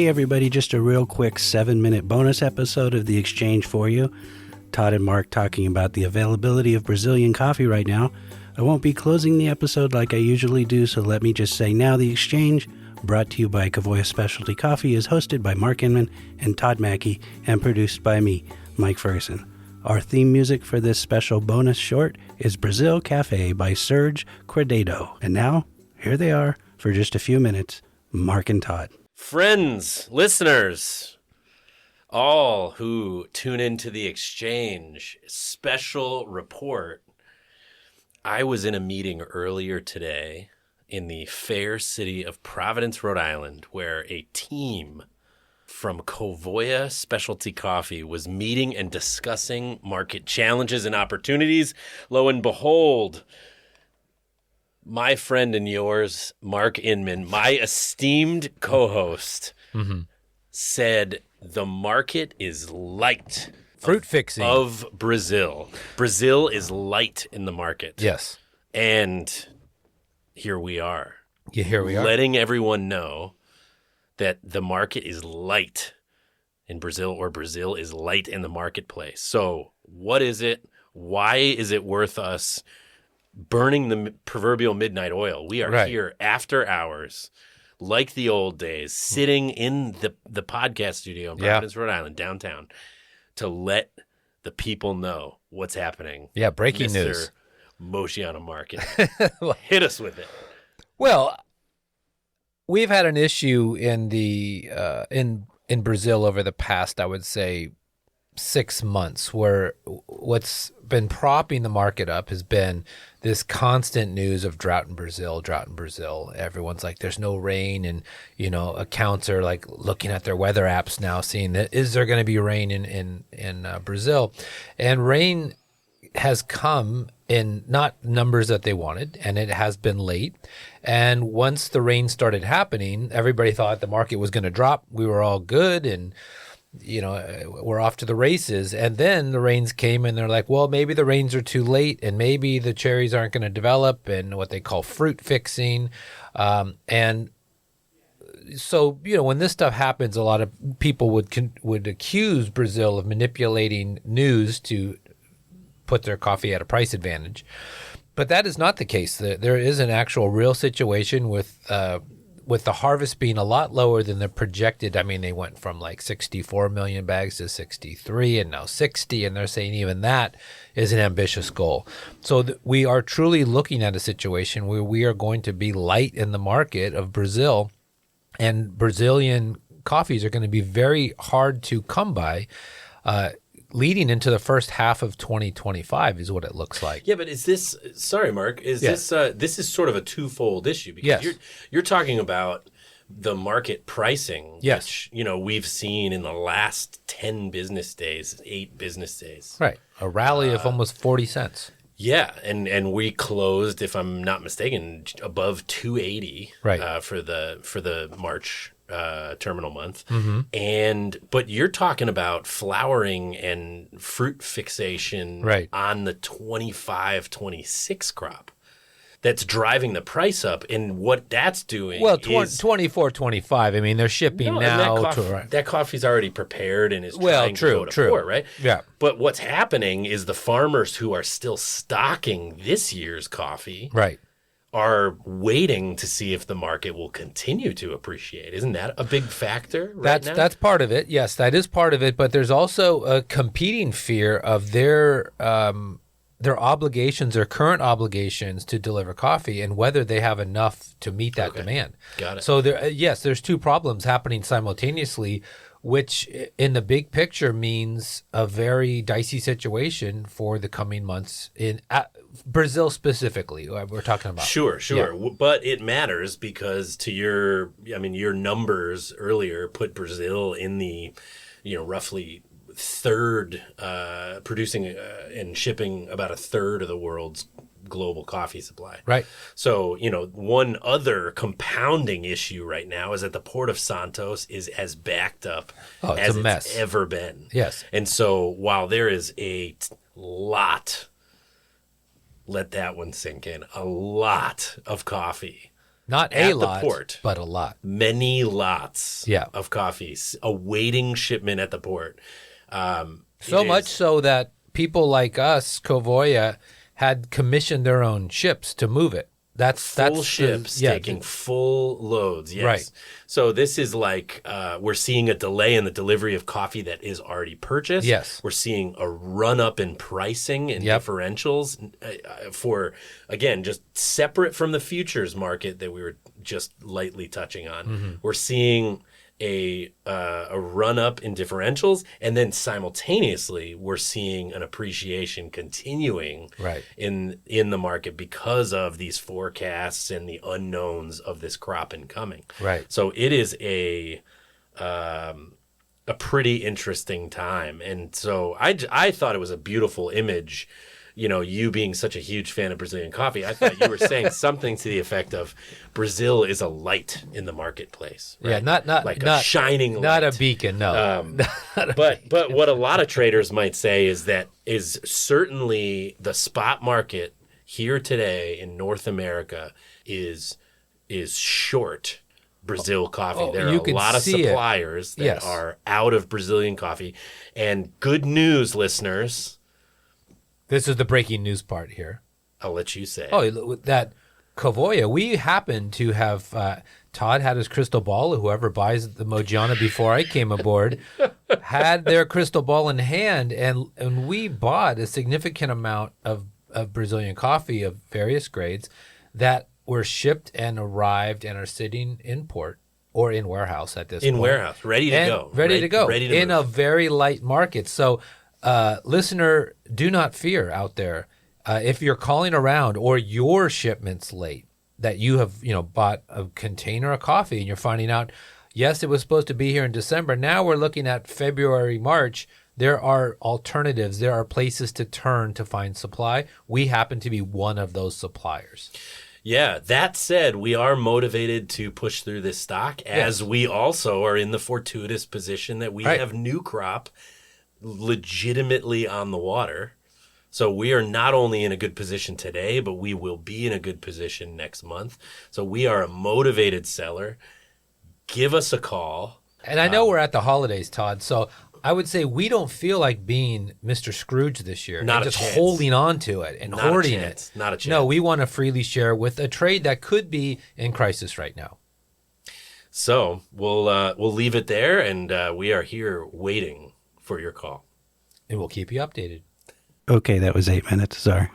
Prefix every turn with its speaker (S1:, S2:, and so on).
S1: everybody, just a real quick 7-minute bonus episode of The Exchange for you. Todd and Mark talking about the availability of Brazilian coffee right now. I won't be closing the episode like I usually do, so let me just say now The Exchange, brought to you by Kavoya Specialty Coffee, is hosted by Mark Inman and Todd Mackey and produced by me, Mike Ferguson. Our theme music for this special bonus short is Brazil Cafe by Serge Credado. And now, here they are for just a few minutes, Mark and Todd.
S2: Friends, listeners, all who tune into The Exchange, special report. I was in a meeting earlier today in the fair city of Providence, Rhode Island, where a team from Kavoya Specialty Coffee was meeting and discussing market challenges and opportunities. Lo and behold, my friend and yours, Mark Inman, my esteemed co-host, said the market is light.
S3: Fruit fixing.
S2: Of Brazil. Brazil is light in the market.
S3: Yes.
S2: And here we are.
S3: Yeah, here we are.
S2: Letting everyone know that the market is light in Brazil, or Brazil is light in the marketplace. So what is it? Why is it worth us burning the proverbial midnight oil? We are here after hours, like the old days, sitting in the podcast studio in Providence, Rhode Island, downtown, to let the people know what's happening.
S3: Yeah, breaking
S2: Mr.
S3: news.
S2: Mosciano Market. Hit us with it.
S3: Well, we've had an issue in the in Brazil over the past, I would say, 6 months, where what's been propping the market up has been this constant news of drought in Brazil. Everyone's like, there's no rain, and accounts are like looking at their weather apps now, seeing that is there going to be rain in Brazil, and rain has come in not numbers that they wanted, and it has been late. And once the rain started happening, everybody thought the market was going to drop. We were all good, and we're off to the races. And then the rains came, and they're like, well, maybe the rains are too late, and maybe the cherries aren't going to develop, and what they call fruit fixing. And so, when this stuff happens, a lot of people would accuse Brazil of manipulating news to put their coffee at a price advantage. But that is not the case. There is an actual real situation with the harvest being a lot lower than the projected. I mean, they went from like 64 million bags to 63 and now 60, and they're saying even that is an ambitious goal. So we are truly looking at a situation where we are going to be light in the market of Brazil, and Brazilian coffees are going to be very hard to come by leading into the first half of 2025 is what it looks like.
S2: Yeah, but is this, sorry, Mark, this is sort of a twofold issue, because you're talking about the market pricing, which, we've seen in the last 10 business days, 8 business days.
S3: Right. A rally of almost 40 cents.
S2: Yeah, and we closed, if I'm not mistaken, above 280 for the March terminal month. But you're talking about flowering and fruit fixation on the 25-26 crop that's driving the price up, and what that's doing is
S3: 24-25. I mean, they're shipping now.
S2: That coffee's already prepared and is trying to go to pour, right?
S3: Yeah.
S2: But what's happening is the farmers who are still stocking this year's coffee are waiting to see if the market will continue to appreciate. Isn't that a big factor right now?
S3: That's part of it. Yes, that is part of it. But there's also a competing fear of their obligations, their current obligations to deliver coffee, and whether they have enough to meet that demand.
S2: Got it.
S3: So there's two problems happening simultaneously, which in the big picture means a very dicey situation for the coming months in Brazil specifically. We're talking about.
S2: Sure. Yeah. But it matters because your numbers earlier put Brazil in the, roughly third, producing and shipping about a third of the world's global coffee supply.
S3: Right.
S2: So, one other compounding issue right now is that the Port of Santos is as backed up as it's ever been.
S3: Yes.
S2: And so while there is a lot, let that one sink in, a lot of coffee
S3: Not
S2: at
S3: a lot,
S2: the port.
S3: but a lot.
S2: Many lots
S3: Yeah.
S2: of coffees awaiting shipment at the port.
S3: So
S2: It
S3: much
S2: is
S3: so that people like us, Kovoya, had commissioned their own ships to move it. That's
S2: full ships taking full loads. Yes.
S3: Right.
S2: So this is like we're seeing a delay in the delivery of coffee that is already purchased.
S3: Yes.
S2: We're seeing a run up in pricing and
S3: Yep.
S2: differentials for, again, just separate from the futures market that we were just lightly touching on.
S3: Mm-hmm.
S2: We're seeing a run up in differentials, and then simultaneously we're seeing an appreciation continuing
S3: Right.
S2: in the market because of these forecasts and the unknowns of this crop incoming.
S3: Right.
S2: So it is a pretty interesting time, and so I thought it was a beautiful image. You know, you being such a huge fan of Brazilian coffee, I thought you were saying something to the effect of Brazil is a light in the marketplace. Right?
S3: Yeah, not
S2: like
S3: not
S2: a shining light.
S3: not a beacon, no.
S2: But what a lot of traders might say is that is certainly the spot market here today in North America is short Brazil coffee.
S3: Oh,
S2: There are
S3: you
S2: a
S3: can
S2: lot of
S3: see it.
S2: suppliers that
S3: Yes.
S2: are out of Brazilian coffee. And good news, listeners,
S3: This is the breaking news part here.
S2: I'll let you say.
S3: Oh, that Kovoya, we happen to have Todd had his crystal ball. Whoever buys the Mojana before I came aboard had their crystal ball in hand, and we bought a significant amount of Brazilian coffee of various grades that were shipped and arrived and are sitting in port or in warehouse at this point.
S2: in warehouse, ready to
S3: And
S2: go.
S3: ready to go
S2: Ready to
S3: in
S2: move.
S3: a very light market. So, listener, do not fear out there. If you're calling around or your shipment's late, that you have bought a container of coffee and you're finding out, yes, it was supposed to be here in December. Now we're looking at February, March. There are alternatives. There are places to turn to find supply. We happen to be one of those suppliers.
S2: Yeah, that said, we are motivated to push through this stock as we also are in the fortuitous position that we
S3: Right.
S2: have new crop legitimately on the water. So we are not only in a good position today, but we will be in a good position next month. So we are a motivated seller. Give us a call.
S3: And I know we're at the holidays, Todd, so I would say we don't feel like being Mr. Scrooge this year.
S2: Not
S3: and
S2: a
S3: just
S2: chance.
S3: holding on to it and
S2: Not a
S3: hoarding
S2: chance.
S3: it.
S2: Not a chance.
S3: No, we want to freely share with a trade that could be in crisis right now.
S2: So we'll leave it there, and we are here waiting for your call.
S3: And we'll keep you updated.
S1: Okay, that was 8 minutes. Sorry.